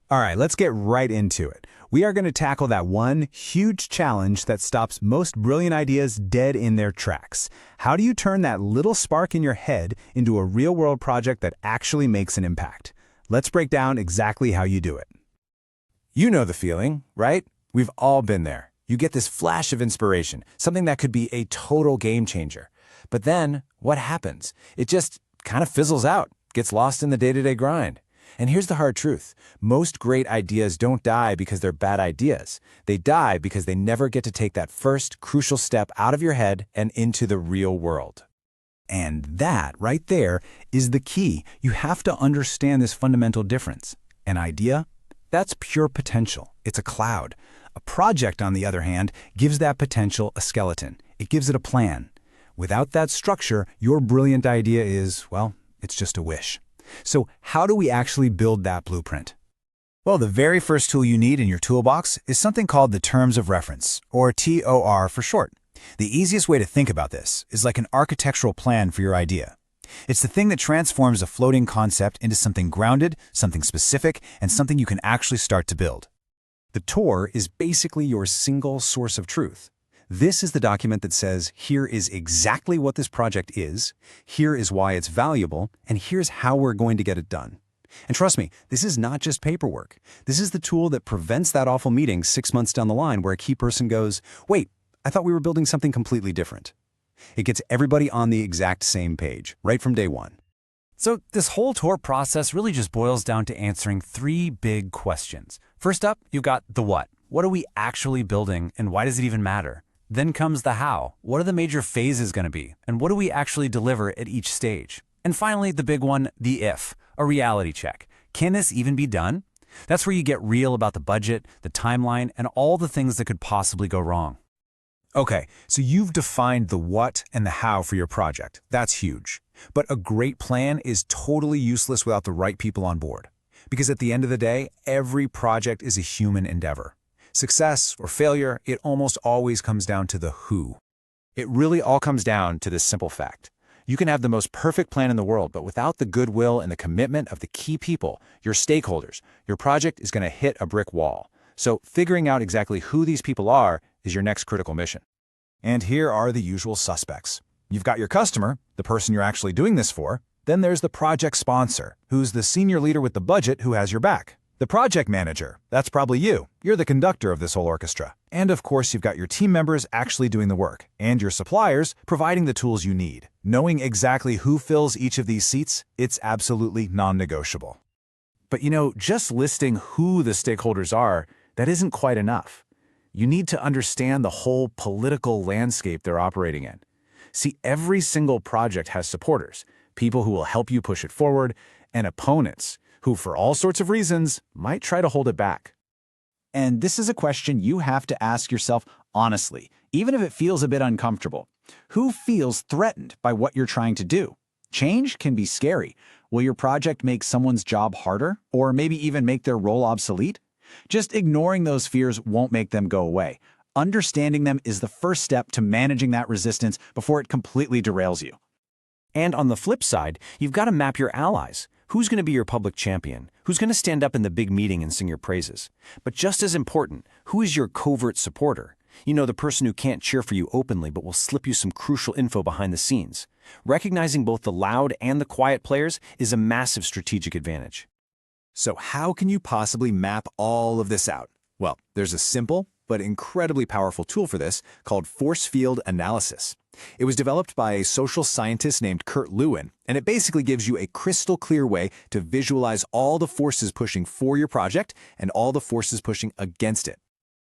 All right, let's get right into it. We are going to tackle that one huge challenge that stops most brilliant ideas dead in their tracks. How do you turn that little spark in your head into a real-world project that actually makes an impact? Let's break down exactly how you do it. You know the feeling, right? We've all been there. You get this flash of inspiration, something that could be a total game changer. But then, what happens? It just kind of fizzles out, gets lost in the day-to-day grind. And here's the hard truth. Most great ideas don't die because they're bad ideas. They die because they never get to take that first crucial step out of your head and into the real world. And that, right there, is the key. You have to understand this fundamental difference. An idea? That's pure potential. It's a cloud. A project, on the other hand, gives that potential a skeleton. It gives it a plan. Without that structure, your brilliant idea is, well, it's just a wish. So how do we actually build that blueprint? Well, the very first tool you need in your toolbox is something called the Terms of Reference, or TOR for short. The easiest way to think about this is like an architectural plan for your idea. It's the thing that transforms a floating concept into something grounded, something specific, and something you can actually start to build. The TOR is basically your single source of truth. This is the document that says, here is exactly what this project is, here is why it's valuable, and here's how we're going to get it done. And trust me, this is not just paperwork. This is the tool that prevents that awful meeting 6 months down the line where a key person goes, wait, I thought we were building something completely different. It gets everybody on the exact same page, right from day one. So this whole TOR process really just boils down to answering 3 big questions. First up, you've got the what. What are we actually building, and why does it even matter? Then comes the how. What are the major phases going to be? And what do we actually deliver at each stage? And finally, the big one, the if, a reality check. Can this even be done? That's where you get real about the budget, the timeline, and all the things that could possibly go wrong. Okay, so you've defined the what and the how for your project. That's huge. But a great plan is totally useless without the right people on board. Because at the end of the day, every project is a human endeavor. Success or failure, it almost always comes down to the who. It really all comes down to this simple fact. You can have the most perfect plan in the world, but without the goodwill and the commitment of the key people, your stakeholders, your project is going to hit a brick wall. So figuring out exactly who these people are is your next critical mission. And here are the usual suspects. You've got your customer, the person you're actually doing this for. Then there's the project sponsor, who's the senior leader with the budget who has your back. The project manager, that's probably you. You're the conductor of this whole orchestra. And of course, you've got your team members actually doing the work, and your suppliers providing the tools you need. Knowing exactly who fills each of these seats, it's absolutely non-negotiable. But just listing who the stakeholders are, that isn't quite enough. You need to understand the whole political landscape they're operating in. See, every single project has supporters, people who will help you push it forward, and opponents, who for all sorts of reasons might try to hold it back. And this is a question you have to ask yourself honestly, even if it feels a bit uncomfortable. Who feels threatened by what you're trying to do? Change can be scary. Will your project make someone's job harder, or maybe even make their role obsolete? Just ignoring those fears won't make them go away. Understanding them is the first step to managing that resistance before it completely derails you. And on the flip side, you've got to map your allies. Who's going to be your public champion? Who's going to stand up in the big meeting and sing your praises? But just as important, who is your covert supporter? The person who can't cheer for you openly but will slip you some crucial info behind the scenes. Recognizing both the loud and the quiet players is a massive strategic advantage. So how can you possibly map all of this out? Well, there's a simple but incredibly powerful tool for this called force field analysis. It was developed by a social scientist named Kurt Lewin, and it basically gives you a crystal clear way to visualize all the forces pushing for your project and all the forces pushing against it.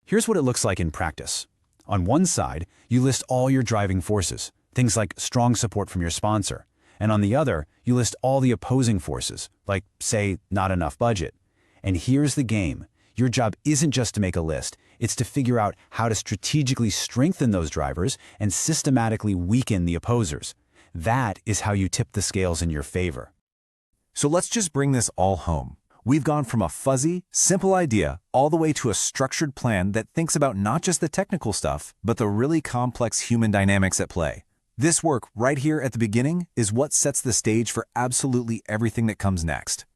Here's what it looks like in practice. On one side, you list all your driving forces, things like strong support from your sponsor. And on the other, you list all the opposing forces, like, say, not enough budget. And here's the game. Your job isn't just to make a list, it's to figure out how to strategically strengthen those drivers and systematically weaken the opposers. That is how you tip the scales in your favor. So let's just bring this all home. We've gone from a fuzzy, simple idea all the way to a structured plan that thinks about not just the technical stuff, but the really complex human dynamics at play. This work right here at the beginning is what sets the stage for absolutely everything that comes next.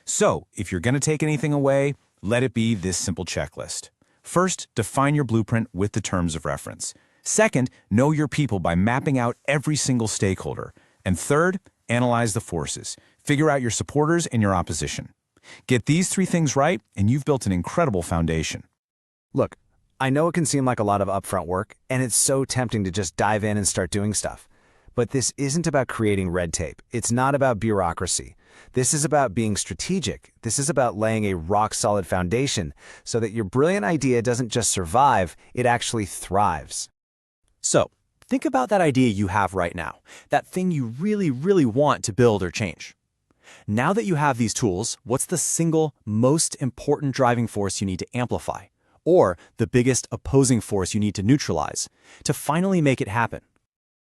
So, if you're going to take anything away, let it be this simple checklist. First, define your blueprint with the terms of reference. Second, know your people by mapping out every single stakeholder. And third, analyze the forces. Figure out your supporters and your opposition. Get these 3 things right, and you've built an incredible foundation. Look, I know it can seem like a lot of upfront work, and it's so tempting to just dive in and start doing stuff. But this isn't about creating red tape. It's not about bureaucracy. This is about being strategic. This is about laying a rock-solid foundation so that your brilliant idea doesn't just survive, it actually thrives. So, think about that idea you have right now, that thing you really, really want to build or change. Now that you have these tools, what's the single most important driving force you need to amplify? Or the biggest opposing force you need to neutralize to finally make it happen?